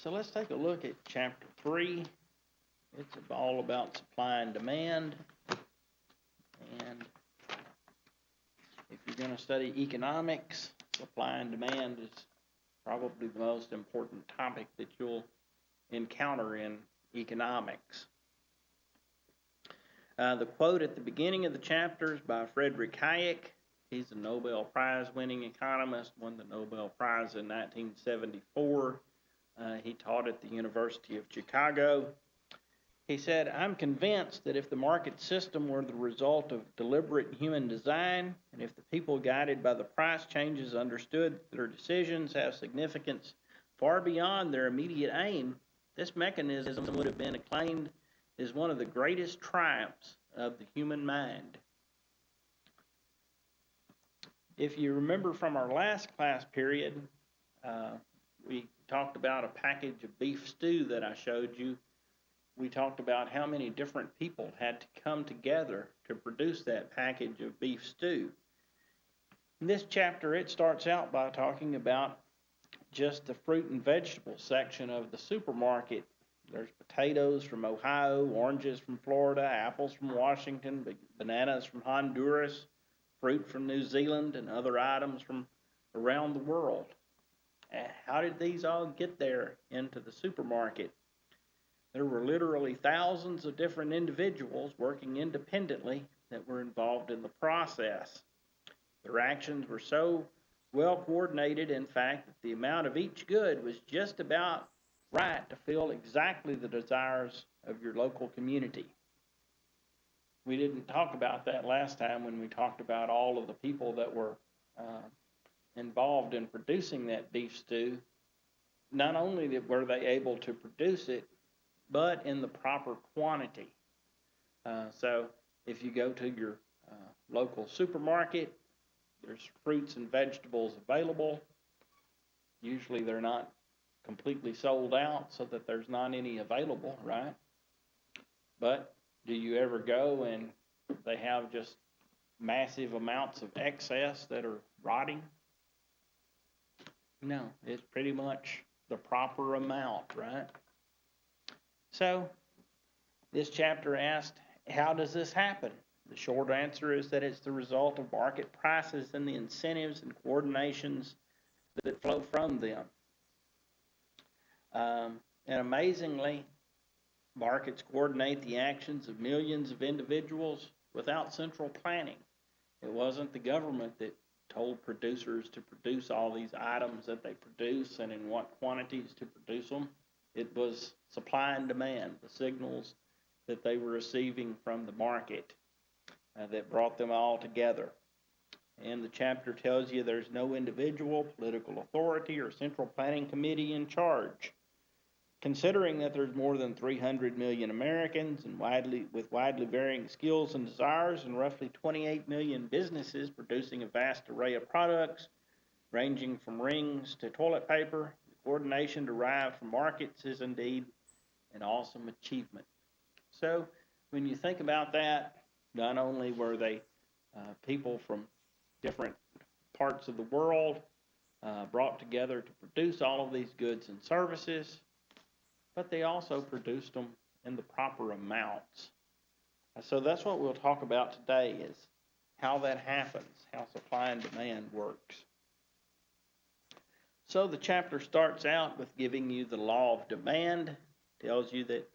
So let's take a look at chapter 3. It's all about supply and demand. And if you're going to study economics, supply and demand is probably the most important topic that you'll encounter in economics. The quote at the beginning of the chapter is by Friedrich Hayek. He's a Nobel Prize winning economist, won the Nobel Prize in 1974. He taught at the University of Chicago. He said, "I'm convinced that if the market system were the result of deliberate human design, and if the people guided by the price changes understood that their decisions have significance far beyond their immediate aim, this mechanism would have been acclaimed as one of the greatest triumphs of the human mind." If you remember from our last class period, we talked about a package of beef stew that I showed you. We talked about how many different people had to come together to produce that package of beef stew. In this chapter, it starts out by talking about just the fruit and vegetable section of the supermarket. There's potatoes from Ohio, oranges from Florida, apples from Washington, bananas from Honduras, fruit from New Zealand, and other items from around the world. How did these all get there into the supermarket? There were literally thousands of different individuals working independently that were involved in the process. Their actions were so well coordinated, in fact, that the amount of each good was just about right to fill exactly the desires of your local community. We didn't talk about that last time when we talked about all of the people that were involved in producing that beef stew. Not only were they able to produce it, but in the proper quantity. So if you go to your local supermarket, there's fruits and vegetables available. Usually they're not completely sold out so that there's not any available, right? But do you ever go and they have just massive amounts of excess that are rotting? No, it's pretty much the proper amount, right? So this chapter asked, how does this happen? The short answer is that it's the result of market prices and the incentives and coordinations that flow from them. And amazingly, markets coordinate the actions of millions of individuals without central planning. It wasn't the government that told producers to produce all these items that they produce and in what quantities to produce them. It was supply and demand, the signals that they were receiving from the market that brought them all together. And the chapter tells you there's no individual, political authority, or central planning committee in charge. Considering that there's more than 300 million Americans and with widely varying skills and desires, and roughly 28 million businesses producing a vast array of products, ranging from rings to toilet paper, the coordination derived from markets is indeed an awesome achievement. So when you think about that, not only were they people from different parts of the world brought together to produce all of these goods and services, but they also produced them in the proper amounts. So that's what we'll talk about today, is how that happens, how supply and demand works. So the chapter starts out with giving you the law of demand. It tells you that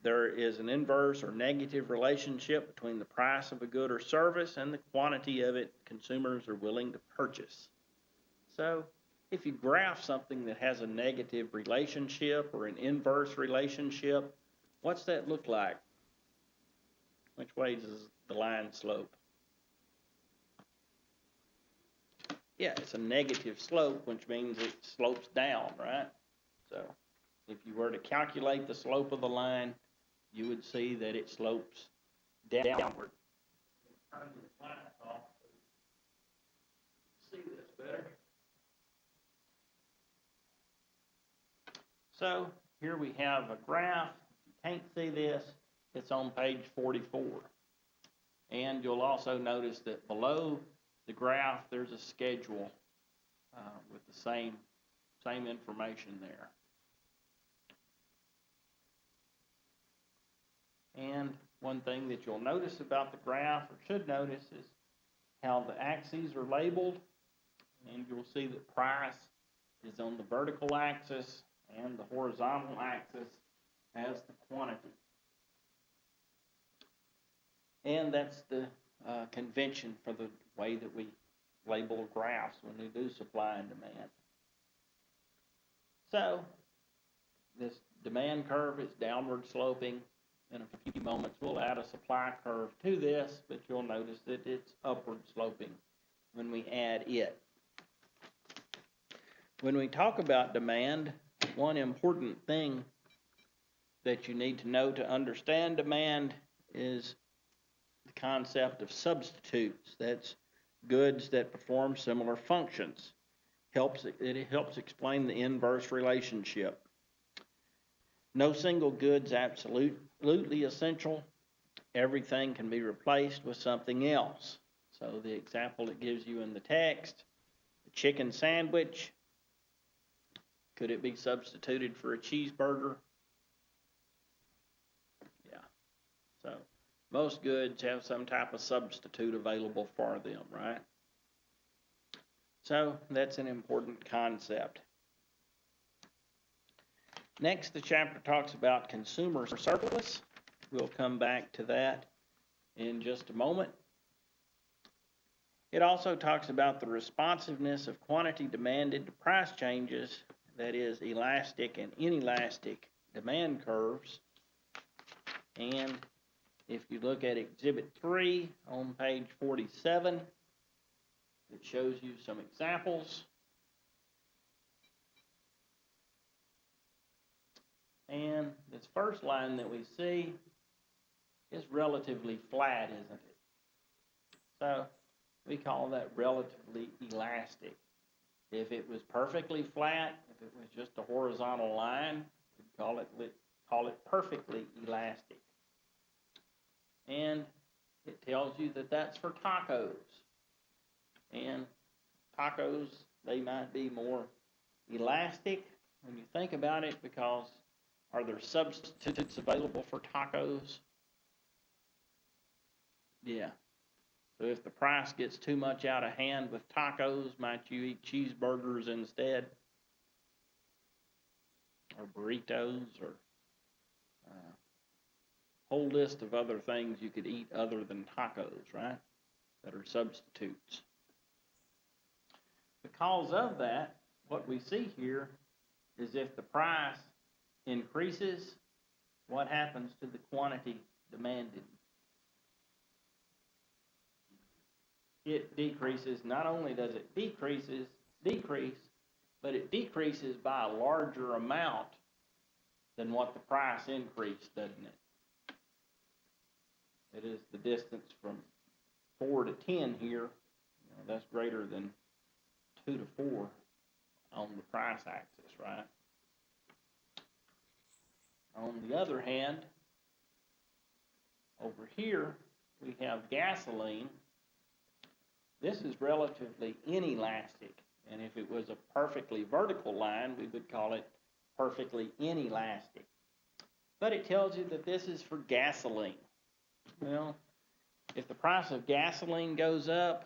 there is an inverse or negative relationship between the price of a good or service and the quantity of it consumers are willing to purchase. So if you graph something that has a negative relationship or an inverse relationship, what's that look like? Which way does the line slope? Yeah, it's a negative slope, which means it slopes down, right? So if you were to calculate the slope of the line, you would see that it slopes downward. Turn this light off to see this better. So here we have a graph. If you can't see this, it's on page 44. And you'll also notice that below the graph there's a schedule with the same information there. And one thing that you'll notice about the graph, or should notice, is how the axes are labeled. And you'll see that price is on the vertical axis and the horizontal axis has the quantity. And that's the convention for the way that we label graphs when we do supply and demand. So this demand curve is downward sloping. In a few moments we'll add a supply curve to this, but you'll notice that it's upward sloping when we add it. When we talk about demand, one important thing that you need to know to understand demand is the concept of substitutes. That's goods that perform similar functions. It helps explain the inverse relationship. No single good's absolutely essential. Everything can be replaced with something else. So the example it gives you in the text, the chicken sandwich, could it be substituted for a cheeseburger? Yeah. So most goods have some type of substitute available for them, right? So that's an important concept. Next, the chapter talks about consumer surplus. We'll come back to that in just a moment. It also talks about the responsiveness of quantity demanded to price changes, that is, elastic and inelastic demand curves. And if you look at Exhibit 3 on page 47, it shows you some examples. And this first line that we see is relatively flat, isn't it? So we call that relatively elastic. If it was perfectly flat, if it was just a horizontal line, we'd call it perfectly elastic. And it tells you that that's for tacos. And tacos, they might be more elastic when you think about it, because are there substitutes available for tacos? Yeah. So if the price gets too much out of hand with tacos, might you eat cheeseburgers instead? Or burritos, or a whole list of other things you could eat other than tacos, right? That are substitutes. Because of that, what we see here is if the price increases, what happens to the quantity demanded? It decreases. Not only does it decrease, but it decreases by a larger amount than what the price increased, doesn't it? It is the distance from 4 to 10 here. That's greater than 2 to 4 on the price axis, right? On the other hand, over here, we have gasoline. This is relatively inelastic, and if it was a perfectly vertical line, we would call it perfectly inelastic. But it tells you that this is for gasoline. Well, if the price of gasoline goes up,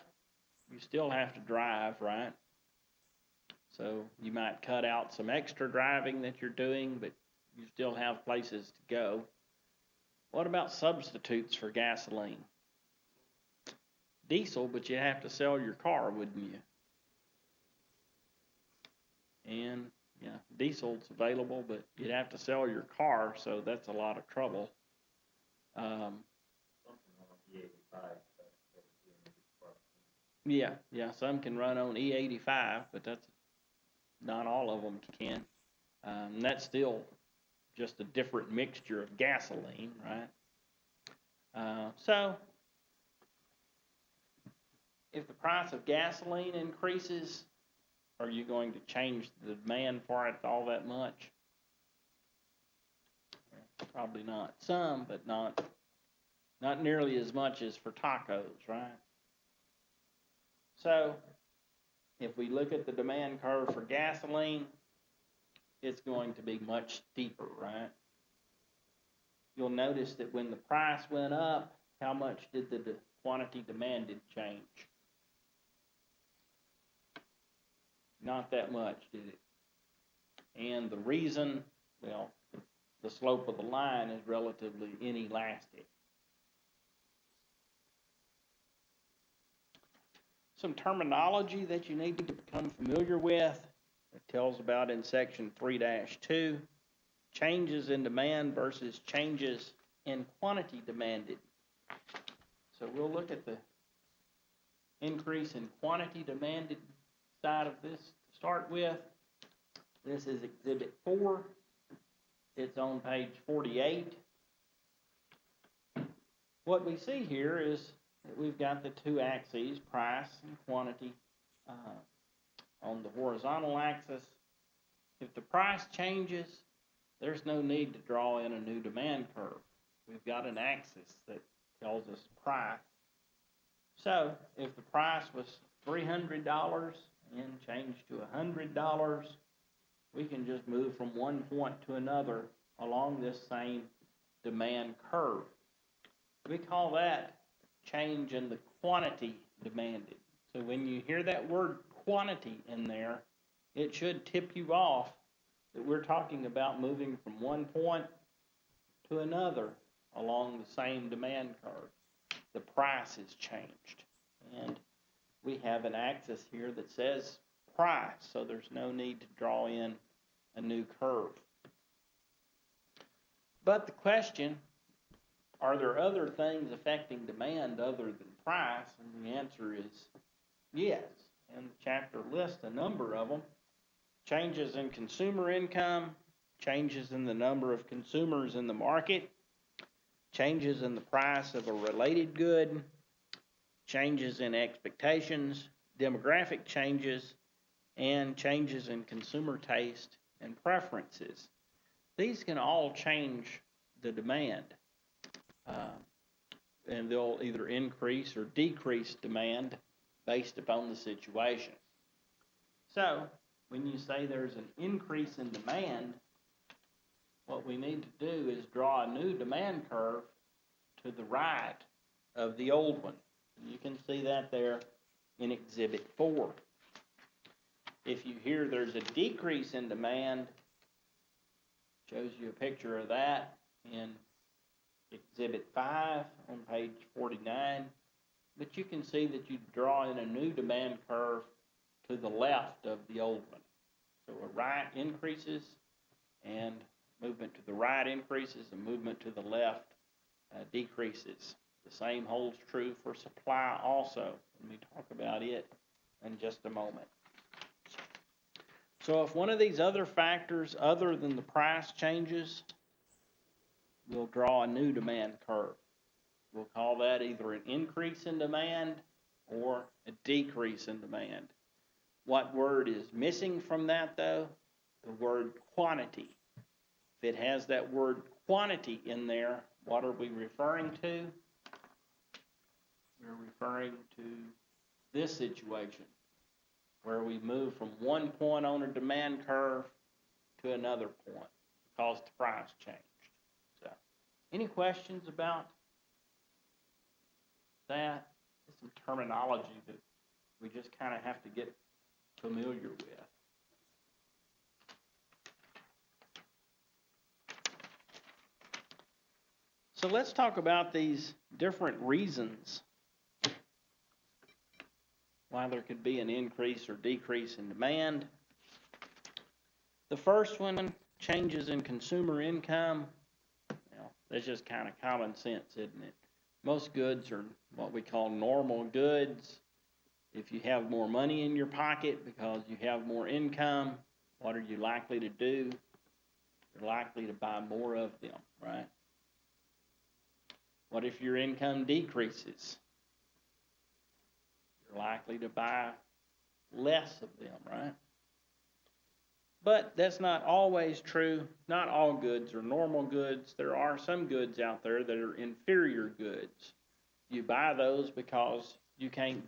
you still have to drive, right? So you might cut out some extra driving that you're doing, but you still have places to go. What about substitutes for gasoline? Diesel, but you have to sell your car, wouldn't you? And yeah, diesel's available, but you'd have to sell your car, so that's a lot of trouble. Yeah, some can run on E85, but that's not all of them can. That's still just a different mixture of gasoline, right? So if the price of gasoline increases, are you going to change the demand for it all that much? Probably not. Some, but not nearly as much as for tacos, right? So if we look at the demand curve for gasoline, it's going to be much steeper, right? you'll notice that when the price went up, how much did the quantity demanded change? Not that much, did it? And the reason, well, the slope of the line is relatively inelastic. Some terminology that you need to become familiar with. It tells about in section 3-2, changes in demand versus changes in quantity demanded. So we'll look at the increase in quantity demanded side of this to start with. This is Exhibit 4. It's on page 48. What we see here is that we've got the two axes, price and quantity, on the horizontal axis. If the price changes, there's no need to draw in a new demand curve. We've got an axis that tells us price. So if the price was $300 and changed to $100, we can just move from one point to another along this same demand curve. We call that change in the quantity demanded. So when you hear that word quantity in there, it should tip you off that we're talking about moving from one point to another along the same demand curve. The price has changed. And we have an axis here that says price, so there's no need to draw in a new curve. But the question, are there other things affecting demand other than price? And the answer is yes. And the chapter lists a number of them. Changes in consumer income, changes in the number of consumers in the market, changes in the price of a related good, changes in expectations, demographic changes, and changes in consumer taste and preferences. These can all change the demand, and they'll either increase or decrease demand based upon the situation. So, when you say there's an increase in demand, what we need to do is draw a new demand curve to the right of the old one. You can see that there in Exhibit 4. If you hear there's a decrease in demand, shows you a picture of that in Exhibit 5 on page 49. But you can see that you draw in a new demand curve to the left of the old one. So a right increases, and movement to the right increases, and movement to the left decreases. The same holds true for supply also. Let me talk about it in just a moment. So if one of these other factors other than the price changes, we'll draw a new demand curve. We'll call that either an increase in demand or a decrease in demand. What word is missing from that, though? The word quantity. If it has that word quantity in there, what are we referring to? We're referring to this situation, where we move from one point on a demand curve to another point because the price changed. So, any questions about that? It's some terminology that we just kind of have to get familiar with. So let's talk about these different reasons why there could be an increase or decrease in demand. The first one, changes in consumer income. Well, that's just kind of common sense, isn't it? Most goods are what we call normal goods. If you have more money in your pocket because you have more income, what are you likely to do? You're likely to buy more of them, right? What if your income decreases? You're likely to buy less of them, right? But that's not always true. Not all goods are normal goods. There are some goods out there that are inferior goods. You buy those because you can't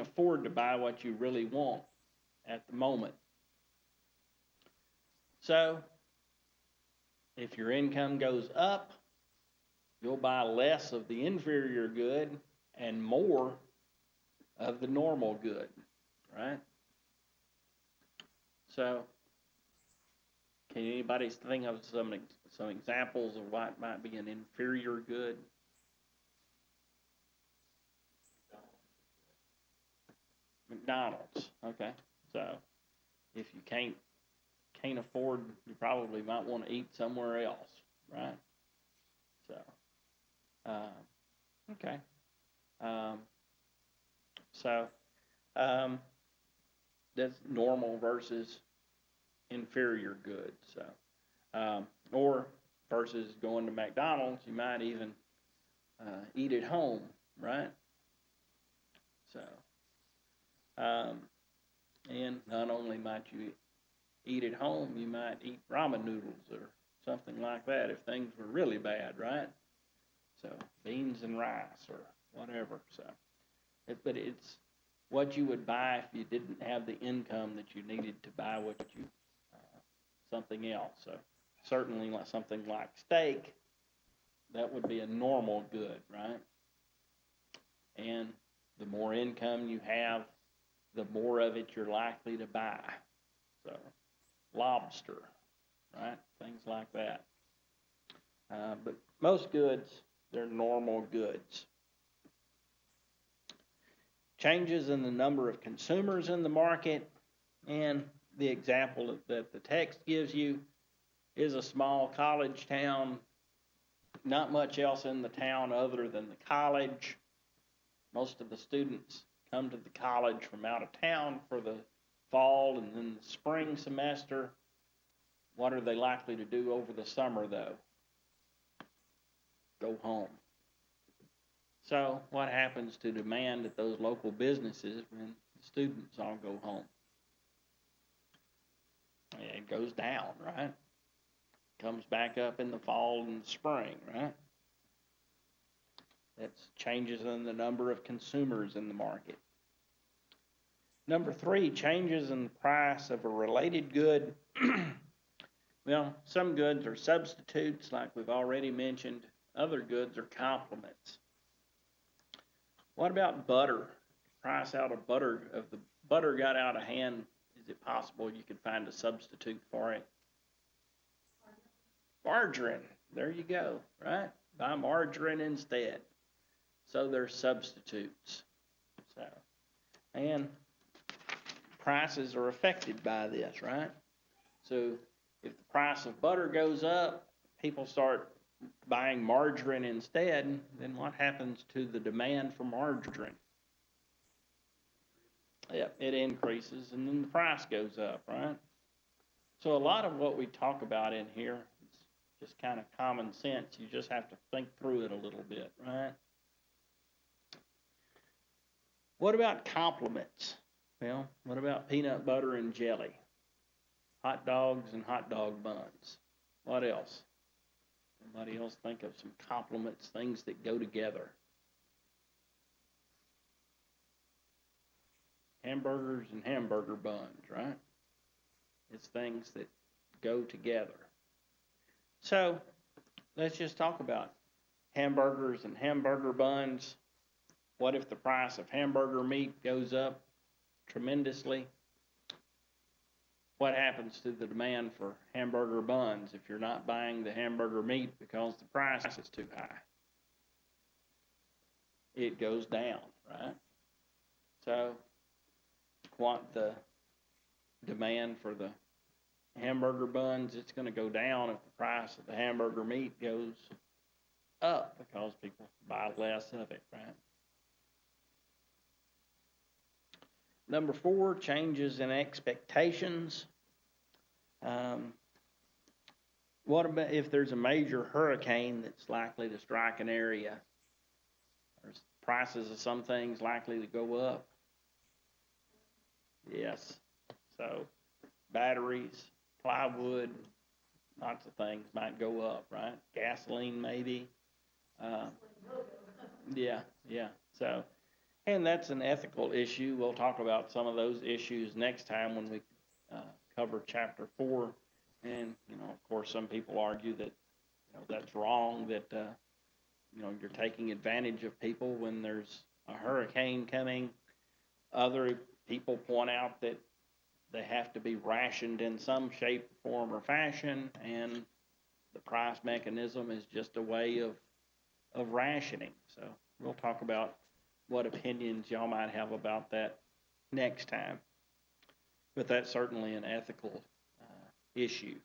afford to buy what you really want at the moment. So, if your income goes up, You'll buy less of the inferior good and more of the normal good, right? So, can anybody think of some examples of what might be an inferior good? McDonald's. Okay. So, if you can't afford, you probably might want to eat somewhere else, right? So, okay. Um, so, that's normal versus inferior good. So, or versus going to McDonald's, you might even eat at home, right? So, and not only might you eat at home, you might eat ramen noodles or something like that if things were really bad, right? So beans and rice or whatever. So, but it's what you would buy if you didn't have the income that you needed to buy something else. So certainly like something like steak, that would be a normal good, right? And the more income you have, the more of it you're likely to buy. So lobster, right? Things like that. But most goods, they're normal goods. Changes in the number of consumers in the market, and the example that the text gives you is a small college town, not much else in the town other than the college. Most of the students come to the college from out of town for the fall and then the spring semester. What are they likely to do over the summer, though? Go home. So what happens to demand at those local businesses when the students all go home? It goes down, right? Comes back up in the fall and the spring, right? That's changes in the number of consumers in the market. Number 3, changes in the price of a related good. Well, some goods are substitutes, like we've already mentioned. Other goods are complements. What about butter? Price out of butter, if the butter got out of hand, is it possible you could find a substitute for it? Margarine. There you go, right? Buy margarine instead. So they're substitutes. So, and prices are affected by this, right? So if the price of butter goes up, people start buying margarine instead, then what happens to the demand for margarine? Yeah, it increases and then the price goes up, right? So a lot of what we talk about in here is just kind of common sense. You just have to think through it a little bit, right? What about complements? Well, what about peanut butter and jelly? Hot dogs and hot dog buns. What else? Somebody else think of some complements, things that go together. Hamburgers and hamburger buns, right? It's things that go together. So let's just talk about hamburgers and hamburger buns. What if the price of hamburger meat goes up tremendously? What happens to the demand for hamburger buns if you're not buying the hamburger meat because the price is too high? It goes down, right? So what the demand for the hamburger buns, it's going to go down if the price of the hamburger meat goes up because people buy less of it, right? Number 4, changes in expectations. What about if there's a major hurricane that's likely to strike an area? Are prices of some things likely to go up? Yes. So batteries, plywood, lots of things might go up, right? Gasoline maybe. Yeah. So, and that's an ethical issue. We'll talk about some of those issues next time when we cover chapter 4. And, of course, some people argue that, that's wrong, that you're taking advantage of people when there's a hurricane coming. Other people point out that they have to be rationed in some shape, form, or fashion, and the price mechanism is just a way of rationing. So we'll talk about what opinions y'all might have about that next time. But that's certainly an ethical issue.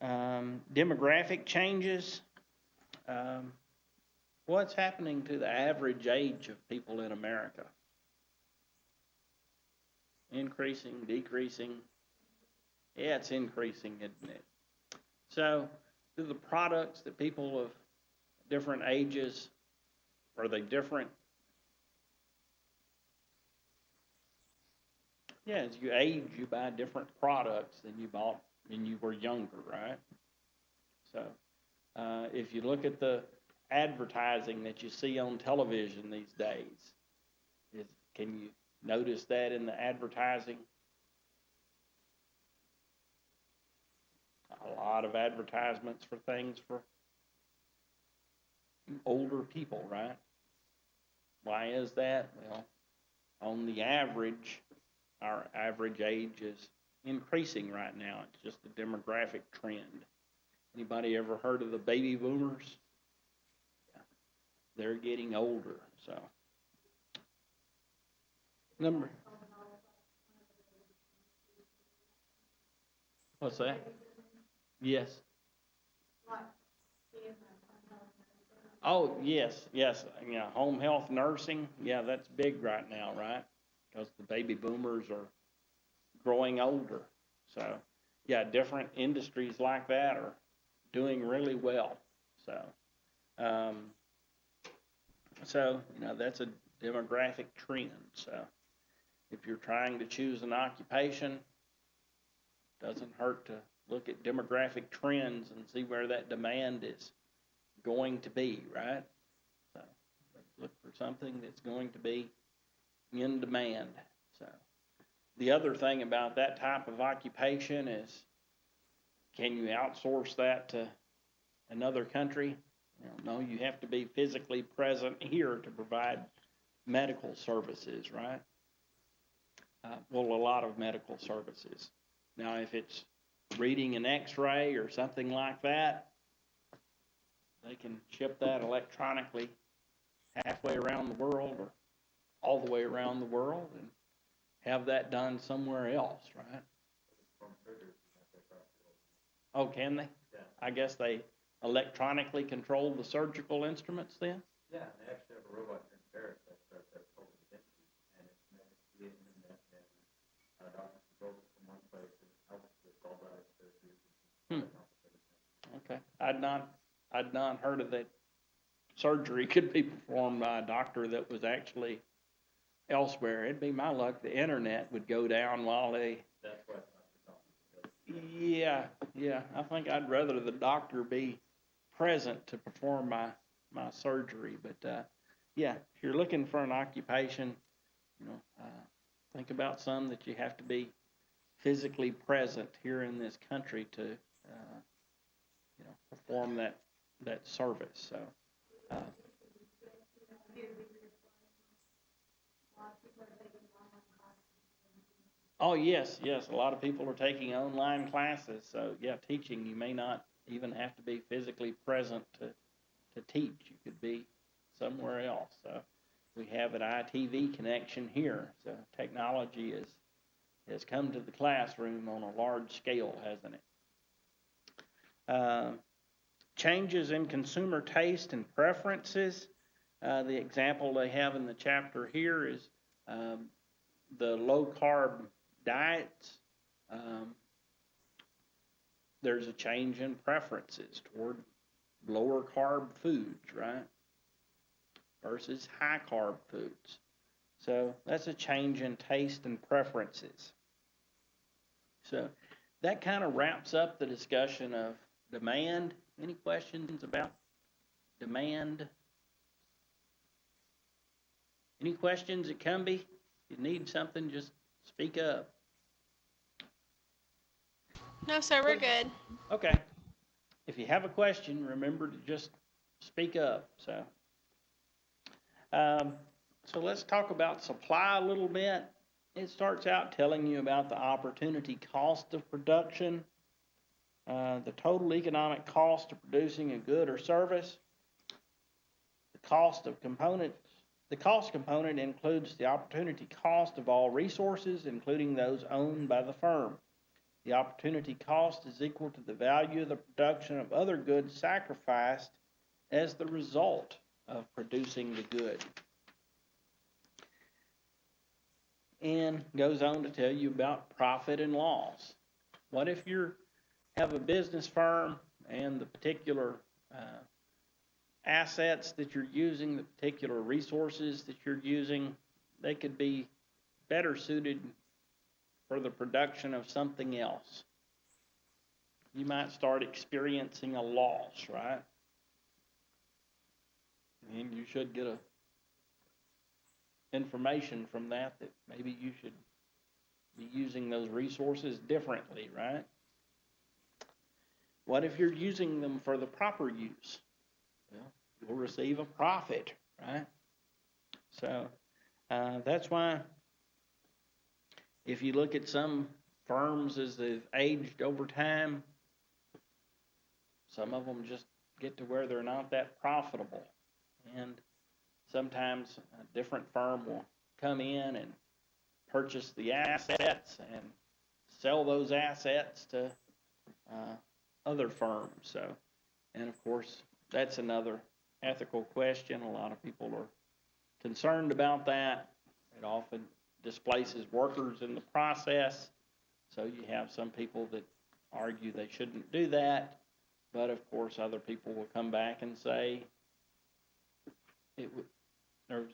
Demographic changes. What's happening to the average age of people in America? Increasing, decreasing? Yeah, it's increasing, isn't it? So, do the products that people of different ages, are they different? Yeah, as you age, you buy different products than you bought when you were younger, right? So, if you look at the advertising that you see on television these days, can you notice that in the advertising? A lot of advertisements for things for older people, right? Why is that? Well, on the average, our average age is increasing right now. It's just a demographic trend. Anybody ever heard of the baby boomers? Yeah. They're getting older, so. What's that? Yes. Oh, yes, yes. Yeah, home health nursing. Yeah, that's big right now, right? Because the baby boomers are growing older. So, yeah, different industries like that are doing really well. So, um, that's a demographic trend. So, if you're trying to choose an occupation, it doesn't hurt to look at demographic trends and see where that demand is going to be, right? So, look for something that's going to be in demand. So, the other thing about that type of occupation is, can you outsource that to another country? No, you have to be physically present here to provide medical services, right? Well, a lot of medical services. Now, if it's reading an x-ray or something like that, they can ship that electronically halfway around the world or all the way around the world and have that done somewhere else, right? Oh, can they? Yeah. I guess they electronically control the surgical instruments then? Yeah, and they actually have a robot here in Paris that starts at over the dentist, and it's connected to the internet, and doctors can go from one place and help with all that surgery. Okay, I'd not heard of that. Surgery could be performed by a doctor that was actually elsewhere. It'd be my luck the internet would go down while they. That's what. Yeah. I think I'd rather the doctor be present to perform my surgery. But yeah, if you're looking for an occupation, think about some that you have to be physically present here in this country to perform that service. So. Oh, yes. A lot of people are taking online classes. So, yeah, teaching, you may not even have to be physically present to teach. You could be somewhere else. So, we have an ITV connection here. So, technology has come to the classroom on a large scale, hasn't it? Changes in consumer taste and preferences. The example they have in the chapter here is the low-carb diets. There's a change in preferences toward lower carb foods, right? Versus high carb foods. So that's a change in taste and preferences. So that kind of wraps up the discussion of demand. Any questions about demand? Any questions at Cumbie? If you need something, just speak up. No, sir, we're good. Okay. if you have a question, remember to just speak up. So let's talk about supply a little bit. It starts out telling you about the opportunity cost of production, the total economic cost of producing a good or service, the cost of components. The cost component includes the opportunity cost of all resources, including those owned by the firm. The opportunity cost is equal to the value of the production of other goods sacrificed as the result of producing the good. And goes on to tell you about profit and loss. What if you have a business firm and the particular assets that you're using, the particular resources that you're using, they could be better suited for the production of something else? You might start experiencing a loss, right? And you should get information from that maybe you should be using those resources differently, right? What if you're using them for the proper use? Well, you'll receive a profit, right? So that's why if you look at some firms as they've aged over time, some of them just get to where they're not that profitable. And sometimes a different firm will come in and purchase the assets and sell those assets to other firms. So, and of course, that's another ethical question. A lot of people are concerned about that. It often displaces workers in the process. So you have some people that argue they shouldn't do that. But of course, other people will come back and say there's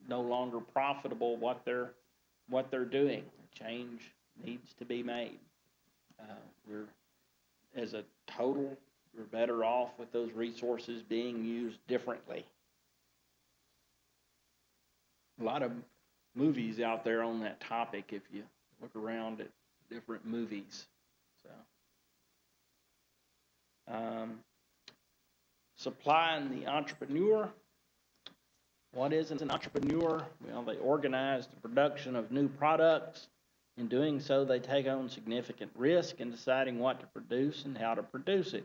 no longer profitable what they're doing. Change needs to be made. As a total, we're better off with those resources being used differently. A lot of movies out there on that topic if you look around at different movies. Supplying the entrepreneur. What is an entrepreneur? Well, they organize the production of new products. In doing so, they take on significant risk in deciding what to produce and how to produce it.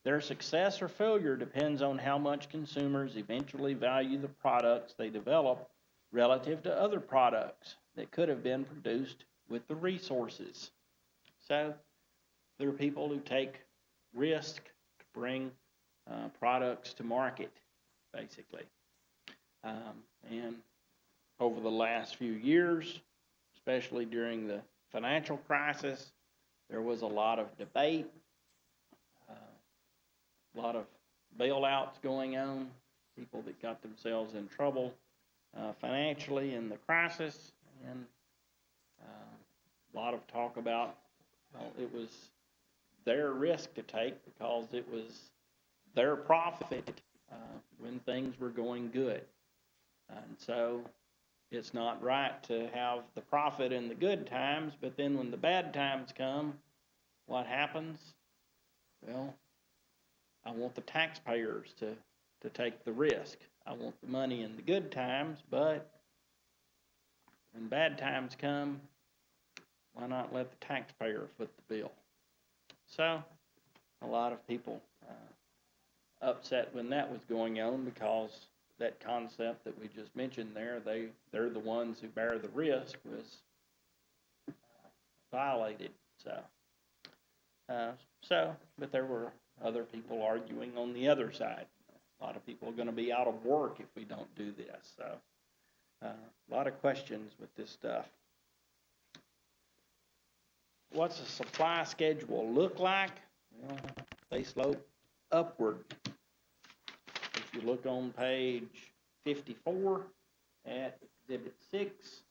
Their success or failure depends on how much consumers eventually value the products they develop relative to other products that could have been produced with the resources. So, there are people who take risk to bring products to market, basically. And over the last few years, especially during the financial crisis, there was a lot of debate, a lot of bailouts going on, people that got themselves in trouble financially in the crisis, and a lot of talk about, well, it was their risk to take because it was their profit when things were going good. And so it's not right to have the profit in the good times, but then when the bad times come, what happens? Well, I want the taxpayers to take the risk. I want the money in the good times, but when bad times come, why not let the taxpayer foot the bill? So a lot of people upset when that was going on because that concept that we just mentioned there, they're the ones who bear the risk, was violated. But there were other people arguing on the other side. A lot of people are going to be out of work if we don't do this. So a lot of questions with this stuff. What's a supply schedule look like? Well, they slope upward. If you look on page 54 at Exhibit 6,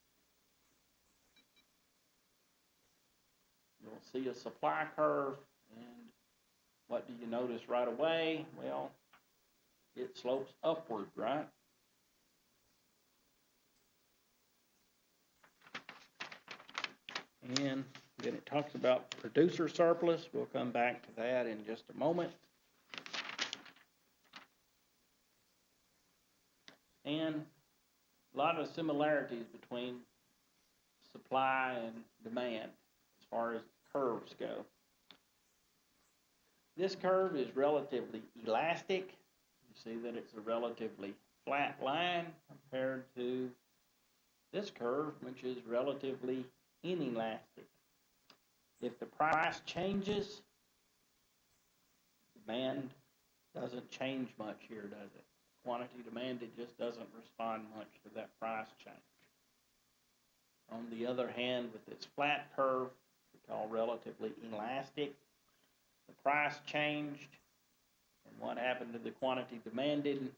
you'll see a supply curve, and what do you notice right away? Well, it slopes upward, right? And then it talks about producer surplus. We'll come back to that in just a moment. and a lot of similarities between supply and demand as far as curves go. This curve is relatively elastic. You see that it's a relatively flat line compared to this curve, which is relatively inelastic. If the price changes, demand doesn't change much here, does it? Quantity demanded just doesn't respond much to that price change. On the other hand, with this flat curve, we call relatively elastic, the price changed, and what happened to the quantity demanded?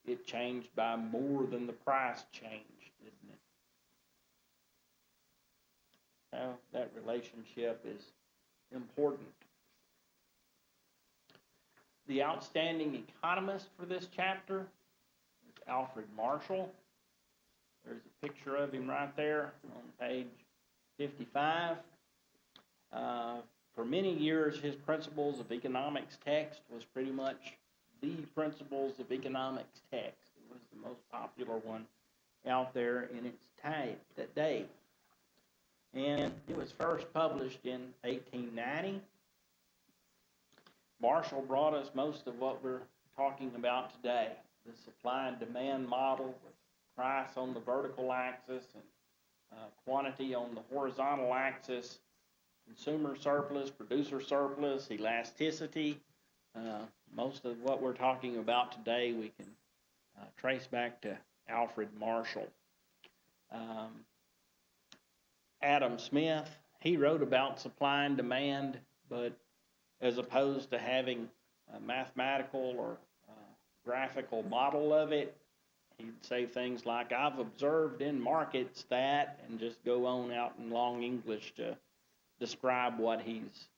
It changed by more than the price changed, didn't it? So that relationship is important. The outstanding economist for this chapter is Alfred Marshall. There's a picture of him right there on page 55. For many years, his Principles of Economics text was pretty much the Principles of Economics text. It was the most popular one out there in its day. And it was first published in 1890. Marshall brought us most of what we're talking about today, the supply and demand model with price on the vertical axis and quantity on the horizontal axis, consumer surplus, producer surplus, elasticity. Most of what we're talking about today we can trace back to Alfred Marshall. Adam Smith, he wrote about supply and demand, but as opposed to having a mathematical or graphical model of it, he'd say things like, I've observed in markets that, and just go on out in long English to describe what he's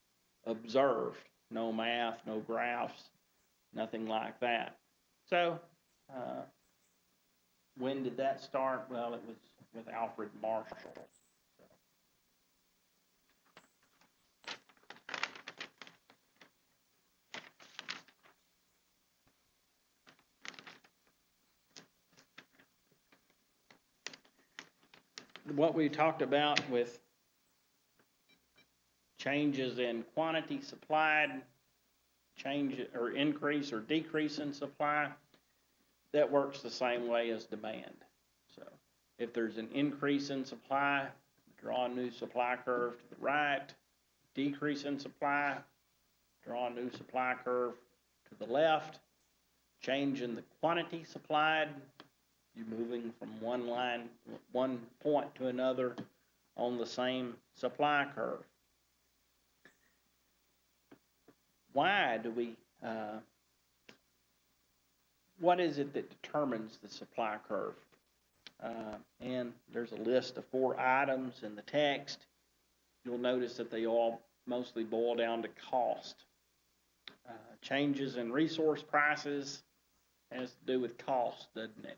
observed. No math, no graphs, nothing like that. So, when did that start? Well, it was with Alfred Marshall. What we talked about with changes in quantity supplied, change or increase or decrease in supply, that works the same way as demand. So if there's an increase in supply, draw a new supply curve to the right. Decrease in supply, draw a new supply curve to the left. Change in the quantity supplied, you're moving from one point to another on the same supply curve. Why do we, what is it that determines the supply curve? And there's a list of 4 items in the text. You'll notice that they all mostly boil down to cost. Changes in resource prices has to do with cost, doesn't it?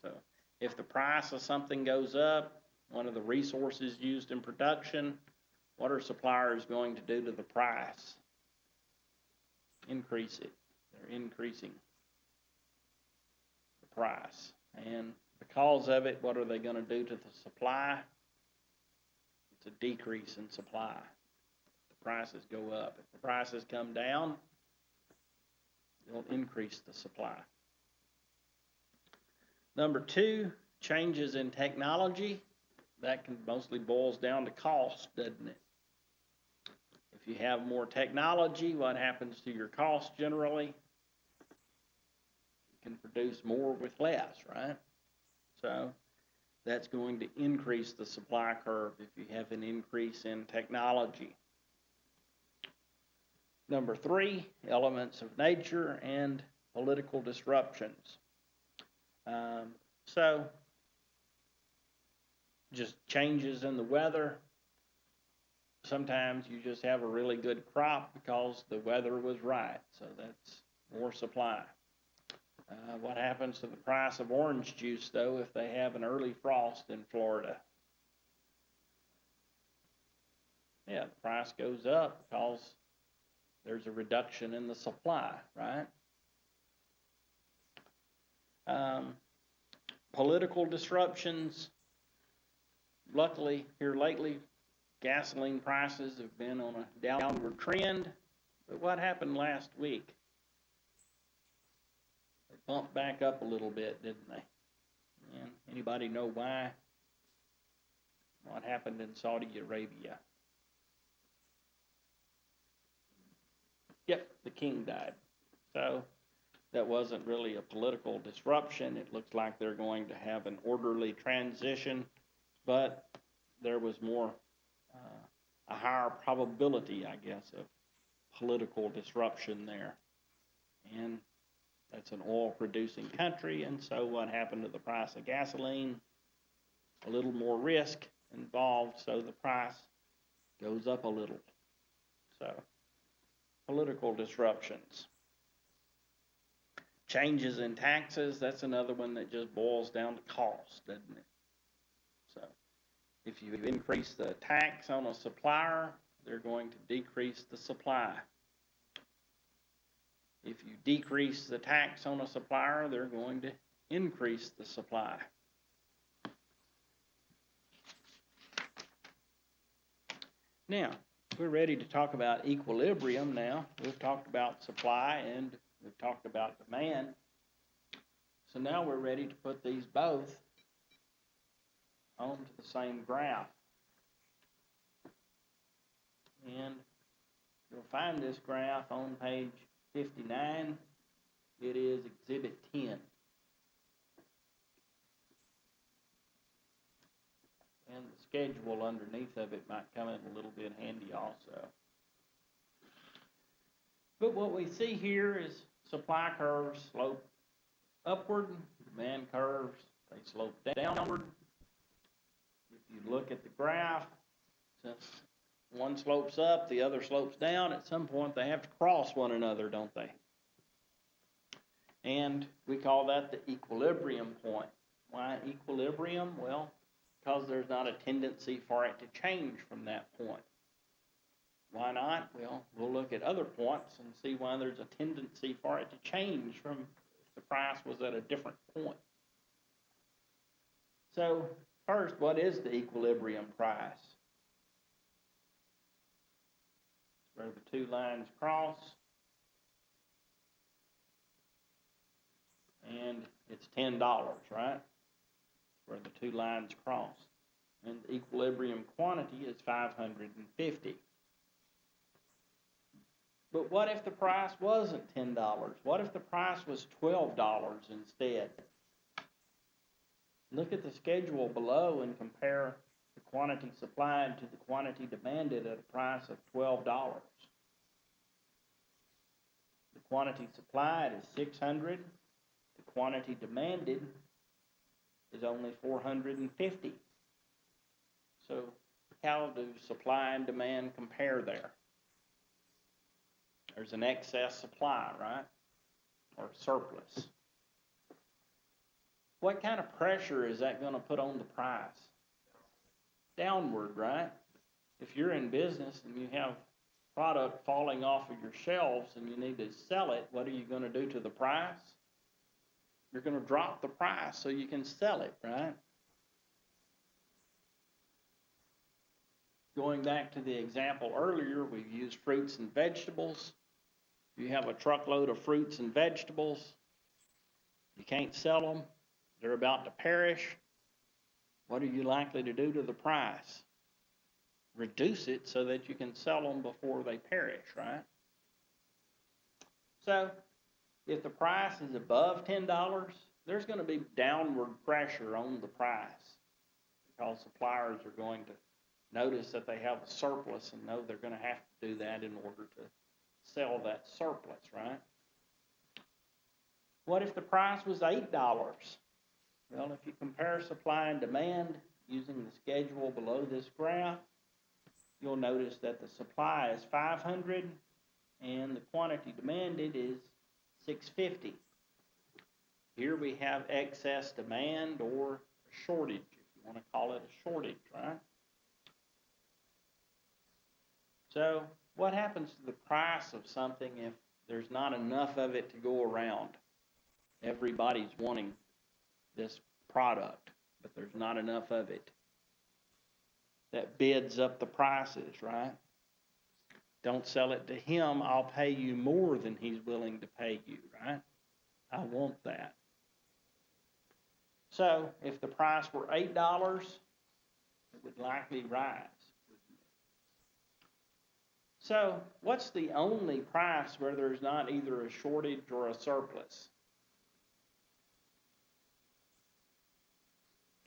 So if the price of something goes up, one of the resources used in production, what are suppliers going to do to the price? Increase it. They're increasing the price. And because of it, what are they going to do to the supply? It's a decrease in supply. The prices go up. If the prices come down, it'll increase the supply. Number 2, changes in technology. That can mostly boils down to cost, doesn't it? If you have more technology, what happens to your cost generally? You can produce more with less, right? So that's going to increase the supply curve if you have an increase in technology. Number 3, elements of nature and political disruptions. So just changes in the weather. Sometimes you just have a really good crop because the weather was right, so that's more supply. What happens to the price of orange juice, though, if they have an early frost in Florida? Yeah, the price goes up because there's a reduction in the supply, right? political disruptions. Luckily, here lately, gasoline prices have been on a downward trend. But what happened last week? They bumped back up a little bit, didn't they? And anybody know why? What happened in Saudi Arabia? Yep, the king died. So that wasn't really a political disruption. It looks like they're going to have an orderly transition, but there was more, a higher probability, I guess, of political disruption there. And that's an oil-producing country, and so what happened to the price of gasoline? A little more risk involved, so the price goes up a little. So, political disruptions. Changes in taxes, that's another one that just boils down to cost, doesn't it? So, if you increase the tax on a supplier, they're going to decrease the supply. If you decrease the tax on a supplier, they're going to increase the supply. Now, we're ready to talk about equilibrium now. We've talked about supply and we've talked about demand. So now we're ready to put these both onto the same graph. And you'll find this graph on page 59. It is Exhibit 10. And the schedule underneath of it might come in a little bit handy also. But what we see here is supply curves slope upward, demand curves, they slope downward. If you look at the graph, since one slopes up, the other slopes down, at some point they have to cross one another, don't they? And we call that the equilibrium point. Why equilibrium? Well, because there's not a tendency for it to change from that point. Why not? Well, we'll look at other points and see why there's a tendency for it to change from if the price was at a different point. So, first, what is the equilibrium price? Where the two lines cross, and it's $10, right? Where the two lines cross. And the equilibrium quantity is 550. But what if the price wasn't $10? What if the price was $12 instead? Look at the schedule below and compare the quantity supplied to the quantity demanded at a price of $12. The quantity supplied is 600. The quantity demanded is only 450. So how do supply and demand compare there? There's an excess supply, right? Or surplus. What kind of pressure is that going to put on the price? Downward, right? If you're in business and you have product falling off of your shelves and you need to sell it, what are you going to do to the price? You're going to drop the price so you can sell it, right? Going back to the example earlier, we've used fruits and vegetables. If you have a truckload of fruits and vegetables, you can't sell them, they're about to perish. What are you likely to do to the price? Reduce it so that you can sell them before they perish, right? So, if the price is above $10, there's going to be downward pressure on the price because suppliers are going to notice that they have a surplus and know they're going to have to do that in order to sell that surplus, right? What if the price was $8? Well, if you compare supply and demand using the schedule below this graph, you'll notice that the supply is 500 and the quantity demanded is 650. Here we have excess demand or a shortage, if you want to call it a shortage, right? So what happens to the price of something if there's not enough of it to go around? Everybody's wanting this product, but there's not enough of it. That bids up the prices, right? Don't sell it to him. I'll pay you more than he's willing to pay you, right? I want that. So if the price were $8, it would likely rise. So what's the only price where there's not either a shortage or a surplus?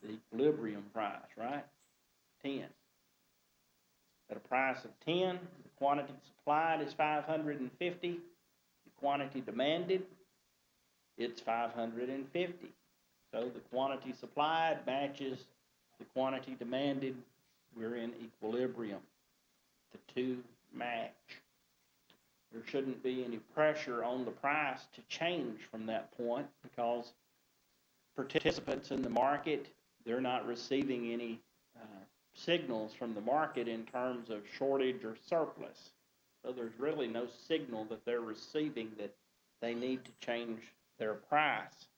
The equilibrium price, right? 10. At a price of 10, the quantity supplied is 550. The quantity demanded, it's 550. So the quantity supplied matches the quantity demanded. We're in equilibrium. The two match. There shouldn't be any pressure on the price to change from that point because participants in the market, they're not receiving any signals from the market in terms of shortage or surplus. So there's really no signal that they're receiving that they need to change their price.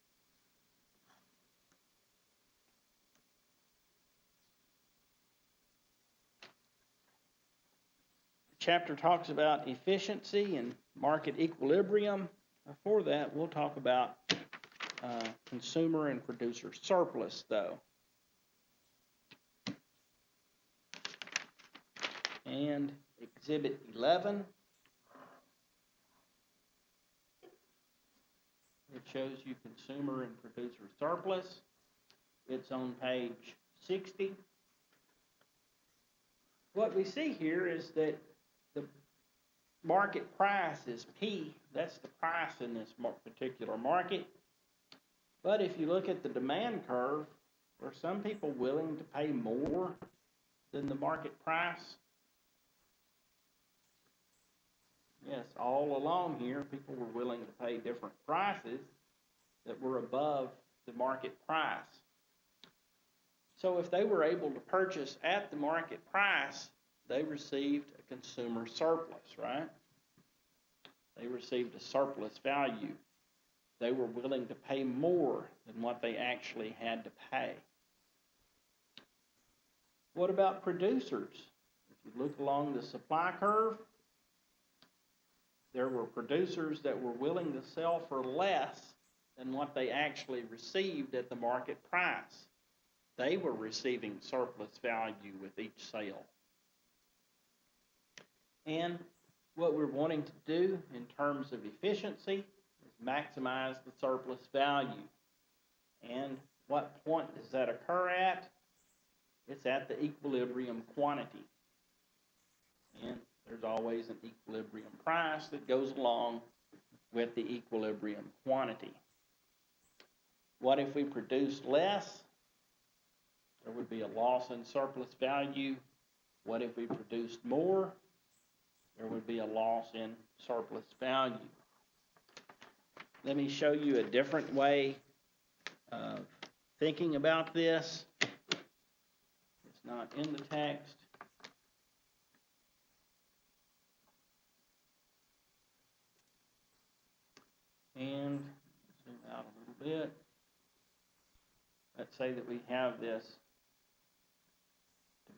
The chapter talks about efficiency and market equilibrium. Before that, we'll talk about consumer and producer surplus, though. And Exhibit 11, it shows you consumer and producer surplus. It's on page 60. What we see here is that the market price is P. That's the price in this particular market. But if you look at the demand curve, are some people willing to pay more than the market price? Yes, all along here, people were willing to pay different prices that were above the market price. So if they were able to purchase at the market price, they received a consumer surplus, right? They received a surplus value. They were willing to pay more than what they actually had to pay. What about producers? If you look along the supply curve, there were producers that were willing to sell for less than what they actually received at the market price. They were receiving surplus value with each sale. And what we're wanting to do in terms of efficiency is maximize the surplus value. And what point does that occur at? It's at the equilibrium quantity. And there's always an equilibrium price that goes along with the equilibrium quantity. What if we produced less? There would be a loss in surplus value. What if we produced more? There would be a loss in surplus value. Let me show you a different way of thinking about this. It's not in the text. And zoom out a little bit. Let's say that we have this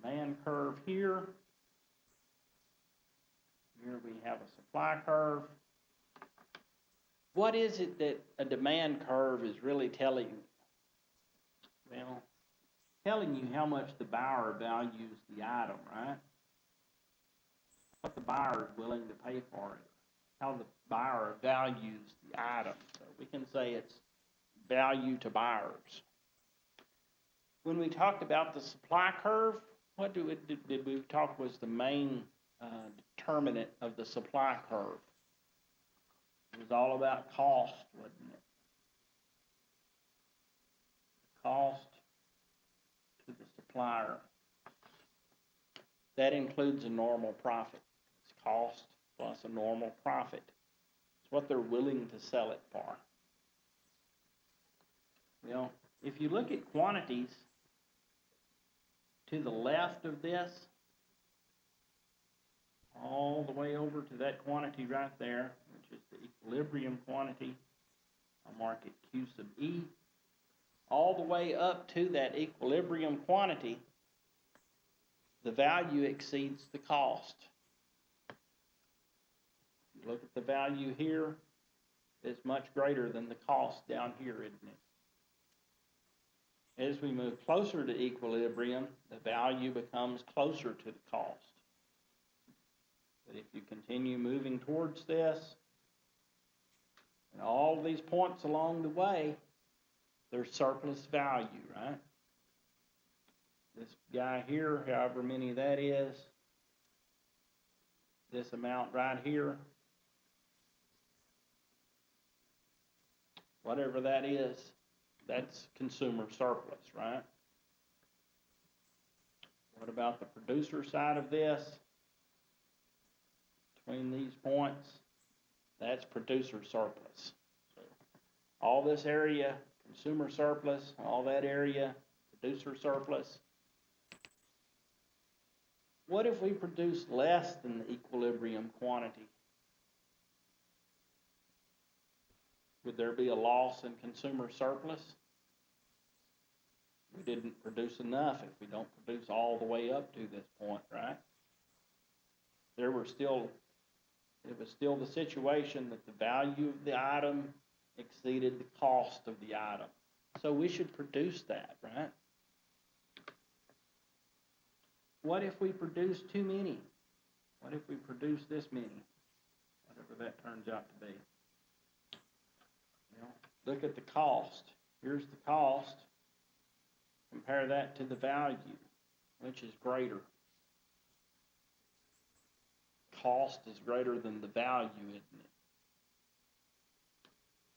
demand curve here. Here we have a supply curve. What is it that a demand curve is really telling you? Well, telling you how much the buyer values the item, right? What the buyer is willing to pay for it. How the buyer values the item. So we can say it's value to buyers. When we talked about the supply curve, what did we talk was the main determinant of the supply curve? It was all about cost, wasn't it? Cost to the supplier. That includes a normal profit. It's cost plus a normal profit. It's what they're willing to sell it for. Well, if you look at quantities to the left of this, all the way over to that quantity right there, which is the equilibrium quantity, I'll mark it Q sub E. all the way up to that equilibrium quantity, the value exceeds the cost. If you look at the value here, it's much greater than the cost down here, isn't it? As we move closer to equilibrium, the value becomes closer to the cost. But if you continue moving towards this, and all these points along the way, there's surplus value, right? This guy here, however many that is, this amount right here, whatever that is, that's consumer surplus, right? What about the producer side of this? Between these points, that's producer surplus. So all this area, consumer surplus, all that area, producer surplus. What if we produce less than the equilibrium quantity? Would there be a loss in consumer surplus? We didn't produce enough if we don't produce all the way up to this point, right? It was still the situation that the value of the item exceeded the cost of the item. So we should produce that, right? What if we produce too many? What if we produce this many? Whatever that turns out to be. You know, look at the cost. Here's the cost. Compare that to the value. Which is greater? Cost is greater than the value, isn't it?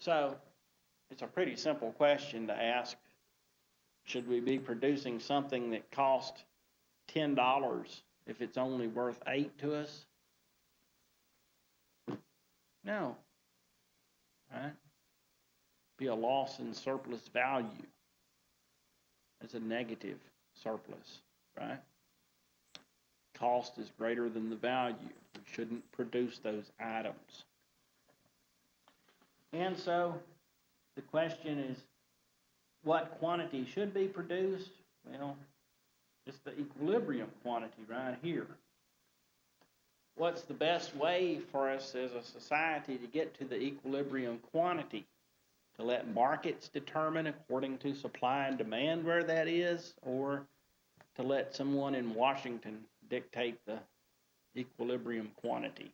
So, it's a pretty simple question to ask. Should we be producing something that cost $10 if it's only worth $8 to us? No. Right? Be a loss in surplus value. It's a negative surplus, right? Cost is greater than the value. We shouldn't produce those items. And so the question is, what quantity should be produced? Well, it's the equilibrium quantity right here. What's the best way for us as a society to get to the equilibrium quantity? To let markets determine according to supply and demand where that is, or to let someone in Washington dictate the equilibrium quantity?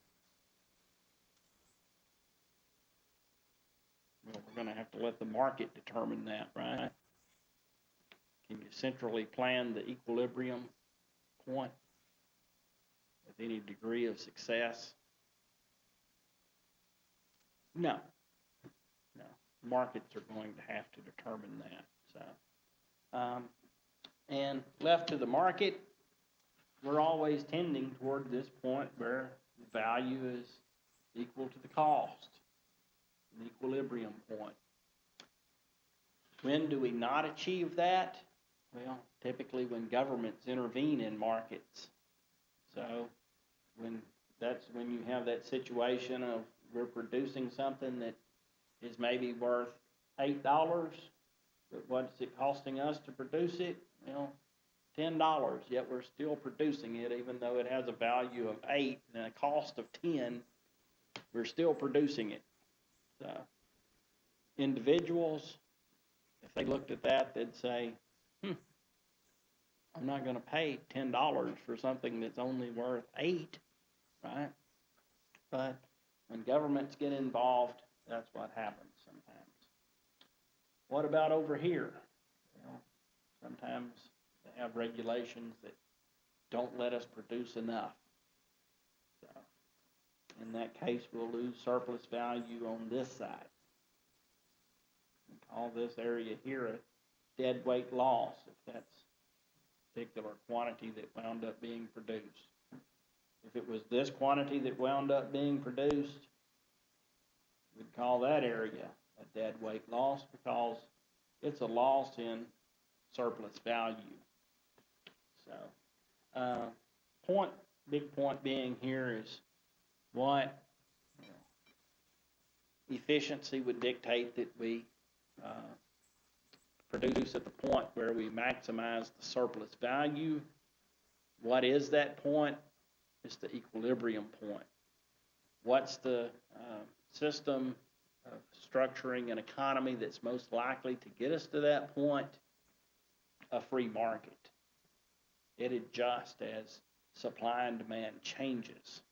Well, we're going to have to let the market determine that, right? Can you centrally plan the equilibrium point with any degree of success? No. No. Markets are going to have to determine that. So, and left to the market, we're always tending toward this point where the value is equal to the cost, an equilibrium point. When do we not achieve that? Well, typically when governments intervene in markets. So that's when you have that situation of we're producing something that is maybe worth $8, but what's it costing us to produce it? Well, $10, yet we're still producing it even though it has a value of 8 and a cost of 10, we're still producing it. So individuals, if they looked at that, they'd say, I'm not going to pay $10 for something that's only worth 8, right? But when governments get involved, that's what happens sometimes. What about over here? Well, sometimes they have regulations that don't let us produce enough. So in that case, we'll lose surplus value on this side. We call this area here a dead weight loss, if that's a particular quantity that wound up being produced. If it was this quantity that wound up being produced, we'd call that area a dead weight loss because it's a loss in surplus value. So, big point being here is what efficiency would dictate that we produce at the point where we maximize the surplus value. What is that point? It's the equilibrium point. What's the system of structuring an economy that's most likely to get us to that point? A free market. It adjusts as supply and demand changes.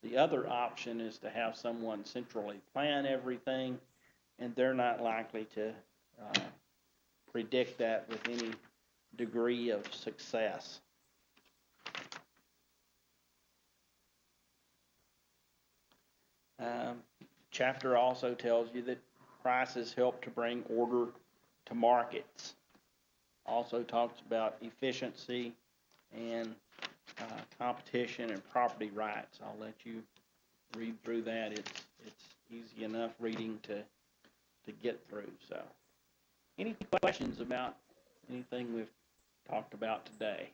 The other option is to have someone centrally plan everything, and they're not likely to predict that with any degree of success. Chapter also tells you that prices help to bring order to markets. Also talks about efficiency and competition and property rights. I'll let you read through that. It's easy enough reading to get through. So, any questions about anything we've talked about today?